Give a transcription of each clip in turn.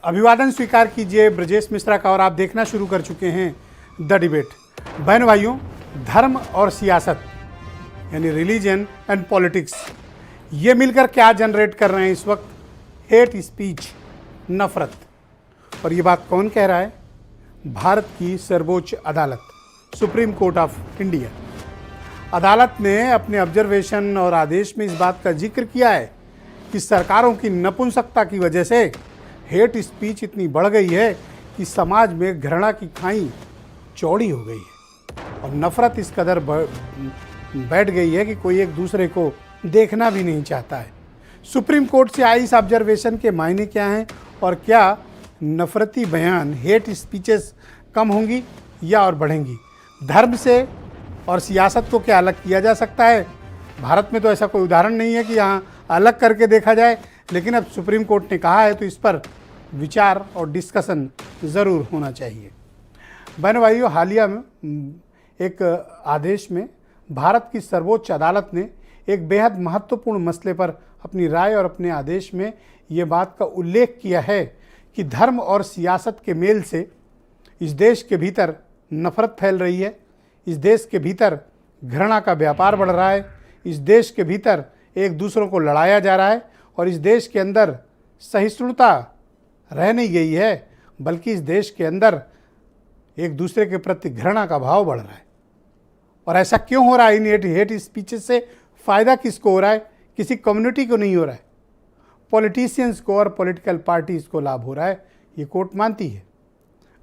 अभिवादन स्वीकार कीजिए ब्रजेश मिश्रा का और आप देखना शुरू कर चुके हैं द डिबेट। बहन भाइयों, धर्म और सियासत यानी रिलीजन एंड पॉलिटिक्स ये मिलकर क्या जनरेट कर रहे हैं इस वक्त? हेट स्पीच, नफरत। और ये बात कौन कह रहा है? भारत की सर्वोच्च अदालत, सुप्रीम कोर्ट ऑफ इंडिया। अदालत ने अपने ऑब्जर्वेशन और आदेश में इस बात का जिक्र किया है कि सरकारों की नपुंसकता की वजह से हेट स्पीच इतनी बढ़ गई है कि समाज में घृणा की खाई चौड़ी हो गई है और नफरत इस कदर बैठ गई है कि कोई एक दूसरे को देखना भी नहीं चाहता है। सुप्रीम कोर्ट से आई इस ऑब्जर्वेशन के मायने क्या हैं और क्या नफरती बयान, हेट स्पीचेस कम होंगी या और बढ़ेंगी? धर्म से और सियासत को क्या अलग किया जा सकता है? भारत में तो ऐसा कोई उदाहरण नहीं है कि यहाँ अलग करके देखा जाए, लेकिन अब सुप्रीम कोर्ट ने कहा है तो इस पर विचार और डिस्कशन ज़रूर होना चाहिए। बहन भाइयों, हालिया में एक आदेश में भारत की सर्वोच्च अदालत ने एक बेहद महत्वपूर्ण मसले पर अपनी राय और अपने आदेश में ये बात का उल्लेख किया है कि धर्म और सियासत के मेल से इस देश के भीतर नफरत फैल रही है, इस देश के भीतर घृणा का व्यापार बढ़ रहा है, इस देश के भीतर एक दूसरों को लड़ाया जा रहा है और इस देश के अंदर सहिष्णुता रह नहीं गई है, बल्कि इस देश के अंदर एक दूसरे के प्रति घृणा का भाव बढ़ रहा है। और ऐसा क्यों हो रहा है? इन हेट स्पीचेस से फ़ायदा किसको हो रहा है? किसी कम्युनिटी को नहीं हो रहा है, पॉलिटिशियंस को और पॉलिटिकल पार्टीज़ को लाभ हो रहा है, ये कोर्ट मानती है।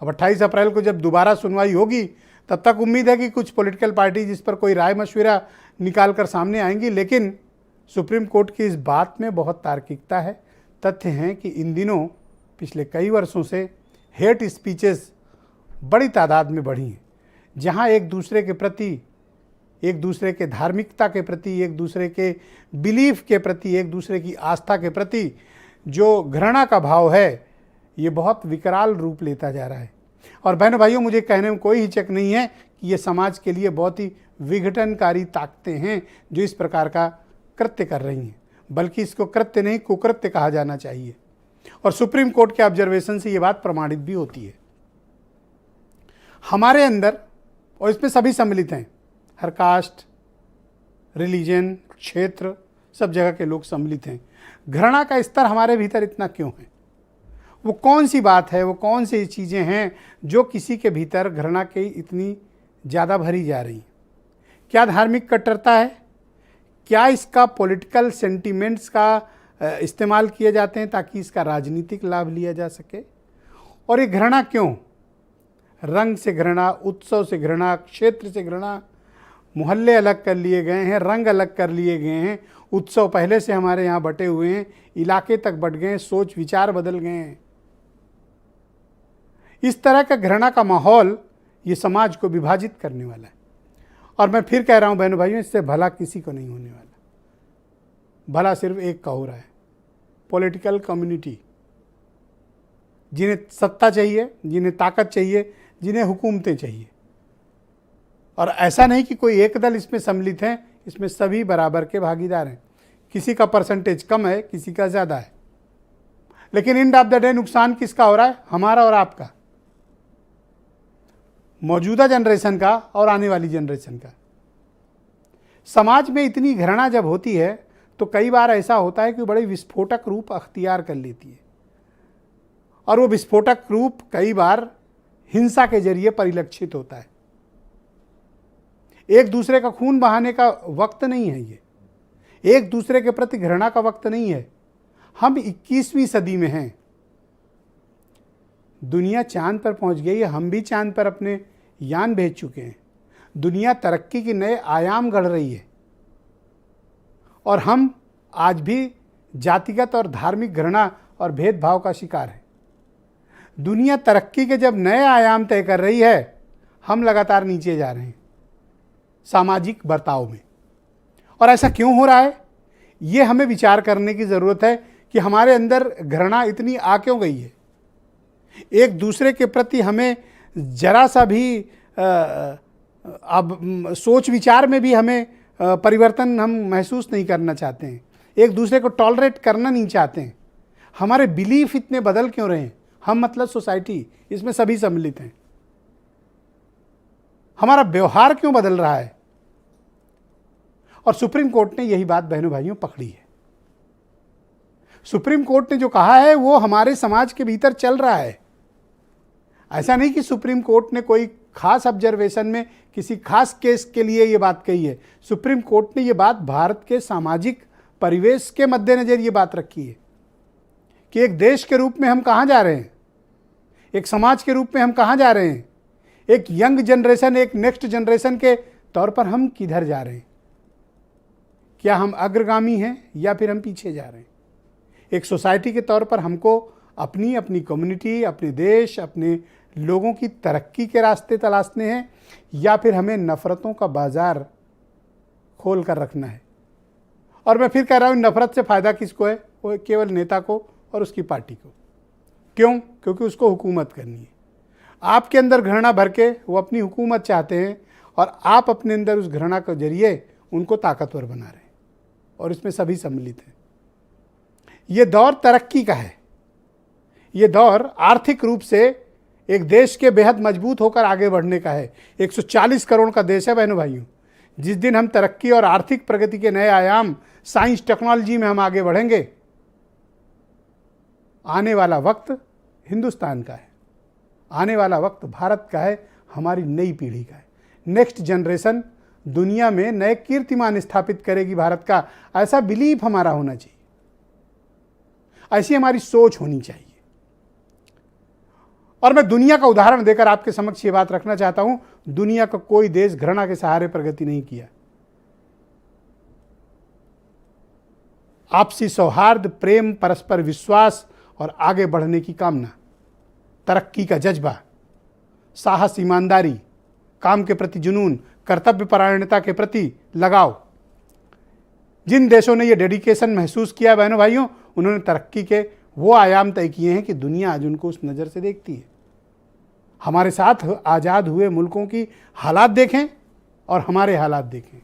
अब 28 अप्रैल को जब दोबारा सुनवाई होगी तब तक उम्मीद है कि कुछ पॉलिटिकल पार्टी जिस पर कोई राय मशविरा निकाल कर सामने आएंगी, लेकिन सुप्रीम कोर्ट की इस बात में बहुत तार्किकता है। तथ्य हैं कि इन दिनों पिछले कई वर्षों से हेट स्पीचेस बड़ी तादाद में बढ़ी हैं, जहां एक दूसरे के प्रति, एक दूसरे के धार्मिकता के प्रति, एक दूसरे के बिलीफ के प्रति, एक दूसरे की आस्था के प्रति जो घृणा का भाव है ये बहुत विकराल रूप लेता जा रहा है। और बहनों भाइयों, मुझे कहने में कोई हिचक नहीं है कि ये समाज के लिए बहुत ही विघटनकारी ताकतें हैं जो इस प्रकार का कृत्य कर रही हैं, बल्कि इसको कृत्य नहीं कुकृत्य कहा जाना चाहिए। और सुप्रीम कोर्ट के ऑब्जर्वेशन से ये बात प्रमाणित भी होती है। हमारे अंदर, और इसमें सभी सम्मिलित हैं, हर कास्ट, रिलीजन, क्षेत्र, सब जगह के लोग सम्मिलित हैं। घृणा का स्तर हमारे भीतर इतना क्यों है? वो कौन सी बात है, वो कौन सी चीज़ें हैं जो किसी के भीतर घृणा की इतनी ज़्यादा भरी जा रही हैं? क्या धार्मिक कट्टरता है? क्या इसका पॉलिटिकल सेंटिमेंट्स का इस्तेमाल किए जाते हैं ताकि इसका राजनीतिक लाभ लिया जा सके? और ये घृणा क्यों? रंग से घृणा, उत्सव से घृणा, क्षेत्र से घृणा, मोहल्ले अलग कर लिए गए हैं, रंग अलग कर लिए गए हैं, उत्सव पहले से हमारे यहाँ बटे हुए हैं, इलाके तक बट गए हैं, सोच विचार बदल गए हैं। इस तरह का घृणा का माहौल ये समाज को विभाजित करने वाला है। और मैं फिर कह रहा हूँ बहनों भाइयों, इससे भला किसी को नहीं होने वाला। भला सिर्फ एक का हो रहा है, पॉलिटिकल कम्युनिटी, जिन्हें सत्ता चाहिए, जिन्हें ताकत चाहिए, जिन्हें हुकूमतें चाहिए। और ऐसा नहीं कि कोई एक दल इसमें सम्मिलित है, इसमें सभी बराबर के भागीदार हैं। किसी का परसेंटेज कम है, किसी का ज़्यादा है, लेकिन एंड ऑफ द डे नुकसान किसका हो रहा है? हमारा और आपका, मौजूदा जनरेशन का और आने वाली जनरेशन का। समाज में इतनी घृणा जब होती है तो कई बार ऐसा होता है कि बड़े विस्फोटक रूप अख्तियार कर लेती है, और वो विस्फोटक रूप कई बार हिंसा के जरिए परिलक्षित होता है। एक दूसरे का खून बहाने का वक्त नहीं है, ये एक दूसरे के प्रति घृणा का वक्त नहीं है। हम 21वीं सदी में हैं, दुनिया चांद पर पहुंच गई है, हम भी चांद पर अपने यान भेज चुके हैं। दुनिया तरक्की के नए आयाम गढ़ रही है और हम आज भी जातिगत और धार्मिक घृणा और भेदभाव का शिकार हैं। दुनिया तरक्की के जब नए आयाम तय कर रही है, हम लगातार नीचे जा रहे हैं सामाजिक बर्ताव में। और ऐसा क्यों हो रहा है? ये हमें विचार करने की ज़रूरत है कि हमारे अंदर घृणा इतनी आ क्यों गई है। एक दूसरे के प्रति हमें जरा सा भी अब सोच विचार में भी हमें परिवर्तन हम महसूस नहीं करना चाहते हैं, एक दूसरे को टॉलरेट करना नहीं चाहते हैं। हमारे बिलीफ इतने बदल क्यों रहे हैं? हम मतलब सोसाइटी, इसमें सभी सम्मिलित हैं। हमारा व्यवहार क्यों बदल रहा है? और सुप्रीम कोर्ट ने यही बात बहनों भाइयों पकड़ी है। सुप्रीम कोर्ट ने जो कहा है वो हमारे समाज के भीतर चल रहा है। ऐसा नहीं कि सुप्रीम कोर्ट ने कोई खास ऑब्जर्वेशन में किसी खास केस के लिए ये बात कही है। सुप्रीम कोर्ट ने ये बात भारत के सामाजिक परिवेश के मद्देनजर ये बात रखी है कि एक देश के रूप में हम कहाँ जा रहे हैं, एक समाज के रूप में हम कहाँ जा रहे हैं, एक यंग जनरेशन, एक नेक्स्ट जनरेशन के तौर पर हम किधर जा रहे हैं। क्या हम अग्रगामी हैं या फिर हम पीछे जा रहे हैं? एक सोसाइटी के तौर पर हमको अपनी कम्युनिटी, अपने देश, अपने लोगों की तरक्की के रास्ते तलाशने हैं या फिर हमें नफ़रतों का बाजार खोल कर रखना है? और मैं फिर कह रहा हूँ, नफ़रत से फ़ायदा किसको है? वो केवल नेता को और उसकी पार्टी को। क्यों? क्योंकि उसको हुकूमत करनी है। आपके अंदर घृणा भर के वो अपनी हुकूमत चाहते हैं और आप अपने अंदर उस घृणा के जरिए उनको ताकतवर बना रहे हैं, और इसमें सभी सम्मिलित हैं। ये दौर तरक्की का है। ये दौर आर्थिक रूप से एक देश के बेहद मजबूत होकर आगे बढ़ने का है। 140 करोड़ का देश है बहनों भाइयों। जिस दिन हम तरक्की और आर्थिक प्रगति के नए आयाम, साइंस टेक्नोलॉजी में हम आगे बढ़ेंगे, आने वाला वक्त हिंदुस्तान का है, आने वाला वक्त भारत का है, हमारी नई पीढ़ी का है। नेक्स्ट जनरेशन दुनिया में नए कीर्तिमान स्थापित करेगी भारत का। ऐसा बिलीफ हमारा होना चाहिए, ऐसी हमारी सोच होनी चाहिए। और मैं दुनिया का उदाहरण देकर आपके समक्ष ये बात रखना चाहता हूं, दुनिया का कोई देश घृणा के सहारे प्रगति नहीं किया। आपसी सौहार्द, प्रेम, परस्पर विश्वास और आगे बढ़ने की कामना, तरक्की का जज्बा, साहस, ईमानदारी, काम के प्रति जुनून, कर्तव्य परायणता के प्रति लगाव, जिन देशों ने ये डेडिकेशन महसूस किया बहनों भाइयों, उन्होंने तरक्की के वो आयाम तय किए हैं कि दुनिया आज उनको उस नज़र से देखती है। हमारे साथ आज़ाद हुए मुल्कों की हालात देखें और हमारे हालात देखें,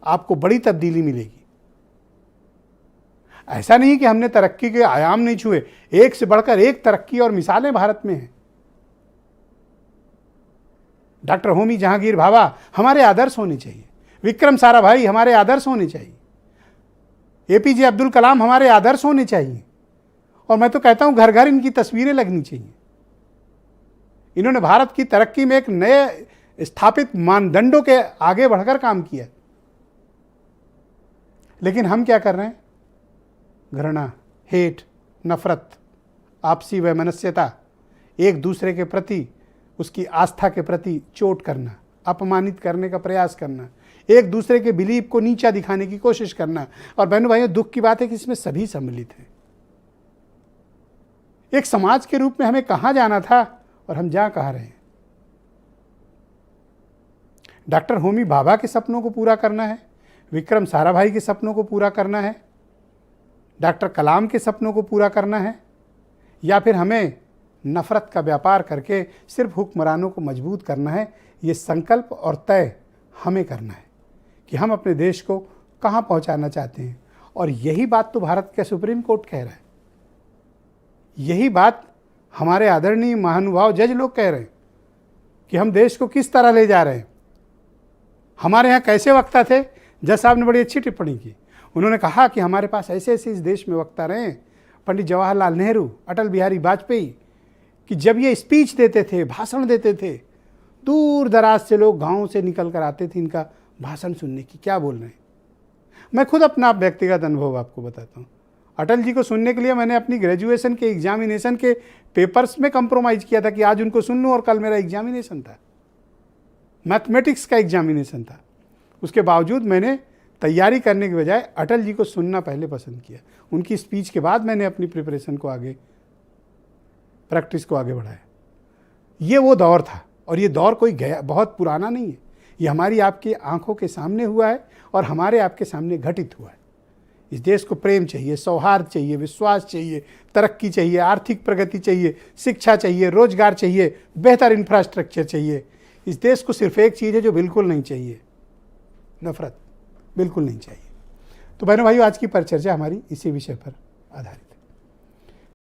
आपको बड़ी तब्दीली मिलेगी। ऐसा नहीं कि हमने तरक्की के आयाम नहीं छुए, एक से बढ़कर एक तरक्की और मिसालें भारत में हैं। डॉक्टर होमी जहांगीर भाभा हमारे आदर्श होने चाहिए, विक्रम साराभाई हमारे आदर्श होने चाहिए, एपीजे अब्दुल कलाम हमारे आदर्श होने चाहिए। और मैं तो कहता हूं घर घर इनकी तस्वीरें लगनी चाहिए। इन्होंने भारत की तरक्की में एक नए स्थापित मानदंडों के आगे बढ़कर काम किया। लेकिन हम क्या कर रहे हैं? घृणा, हेट, नफरत, आपसी वैमनस्यता, एक दूसरे के प्रति, उसकी आस्था के प्रति चोट करना, अपमानित करने का प्रयास करना, एक दूसरे के बिलीफ को नीचा दिखाने की कोशिश करना। और बहनों भाइयों, दुख की बात है कि इसमें सभी सम्मिलित हैं। एक समाज के रूप में हमें कहां जाना था और हम जा कहां रहे हैं? डॉक्टर होमी भाभा के सपनों को पूरा करना है, विक्रम साराभाई के सपनों को पूरा करना है, डॉक्टर कलाम के सपनों को पूरा करना है, या फिर हमें नफरत का व्यापार करके सिर्फ हुक्मरानों को मजबूत करना है? ये संकल्प और तय हमें करना है कि हम अपने देश को कहां पहुंचाना चाहते हैं। और यही बात तो भारत का सुप्रीम कोर्ट कह रहा है, यही बात हमारे आदरणीय महानुभाव जज लोग कह रहे हैं कि हम देश को किस तरह ले जा रहे हैं। हमारे यहाँ कैसे वक्ता थे? जज साहब ने बड़ी अच्छी टिप्पणी की। उन्होंने कहा कि हमारे पास ऐसे ऐसे इस देश में वक्ता रहे, पंडित जवाहरलाल नेहरू, अटल बिहारी वाजपेयी, कि जब ये स्पीच देते थे, भाषण देते थे, दूर दराज से लोग गाँव से निकल कर आते थे इनका भाषण सुनने की। क्या बोल रहे हैं? मैं खुद अपना व्यक्तिगत अनुभव आपको बताता हूँ। अटल जी को सुनने के लिए मैंने अपनी ग्रेजुएशन के एग्जामिनेशन के पेपर्स में कंप्रोमाइज़ किया था कि आज उनको सुन लूँ, और कल मेरा एग्जामिनेशन था, मैथमेटिक्स का एग्जामिनेशन था। उसके बावजूद मैंने तैयारी करने के बजाय अटल जी को सुनना पहले पसंद किया। उनकी स्पीच के बाद मैंने अपनी प्रिपरेशन को आगे, प्रैक्टिस को आगे बढ़ाया। ये वो दौर था, और ये दौर कोई गया बहुत पुराना नहीं है। ये हमारी आपकी आंखों के सामने हुआ है और हमारे आपके सामने घटित हुआ है। इस देश को प्रेम चाहिए, सौहार्द चाहिए, विश्वास चाहिए, तरक्की चाहिए, आर्थिक प्रगति चाहिए, शिक्षा चाहिए, रोजगार चाहिए, बेहतर इंफ्रास्ट्रक्चर चाहिए। इस देश को सिर्फ एक चीज़ है जो बिल्कुल नहीं चाहिए, नफरत बिल्कुल नहीं चाहिए। तो बहनों भाइयों, आज की परिचर्चा हमारी इसी विषय पर आधारित।